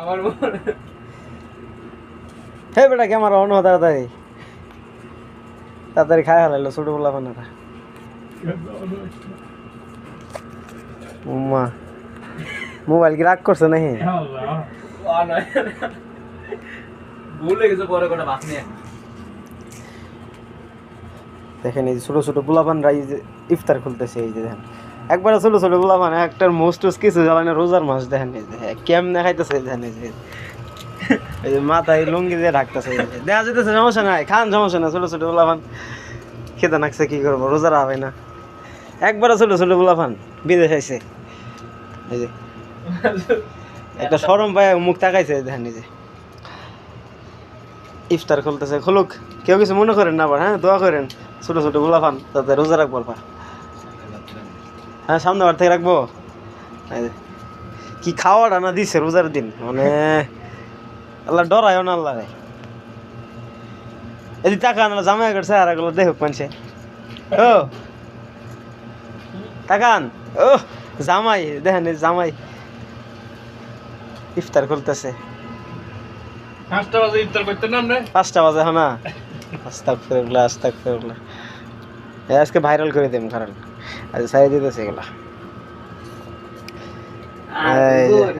আমার হে বেটা camera on হো তাড়াতাড়ি তাড়াতাড়ি খাই হারাইলো ছোট বলা বানারা উম্মা মোবাইল কি রাগ করছে নাকি ভুলে গেছে পরে কোটা ভাত নিয়ে দেখেন এই ছোট ছোট পোলাপানরা এই যে ইফতার খুলতেছে এই যে দেখেন একবারে ছোট ছোট পোলাপান একটার মোস্টুস কিছু জ্বালানো রোজার মাছ দেখেন এই যে কেমনে খাইতেছে দেখেন এই যে এই যে মাথায় লুঙ্গি দিয়ে ঢাকতেছে দেখা যেতেছে সমস্যা নাই খান সমস্যা না ছোট ছোট পোলাপান খেতে নাকছে কি করবো রোজার হবে না একবারে ছোট ছোট পোলাপান বিদেশ আইছে এই যে একটা সরম পায় মুখ তাকাইছে দেখেন এই যে ইফতার খুলতেছে খুলুক কেউ কিছু মনে করেন না আবার হ্যাঁ দোয়া করেন ছোট ছোট গোলাপান তাতে রোজা রাখবো হ্যাঁ সামনে বার থেকে রাখবো কি খাওয়াটা না দিছে রোজার দিন মানে আল্লাহ ডরায় না আল্লাহ রে এদি টাকা না জামাই করছে আর এগুলো দেখুক মানছে ও তাকান ও জামাই দেখেন জামাই ইফতার খুলতেছে 5টা বাজে ইফতার করতে নাম রে 5টা বাজে হ্যাঁ না আস্তাগফিরুল্লাহ আজকে ভাইরাল করে দেব কারণ আজ সাইড দিতেছে এগুলা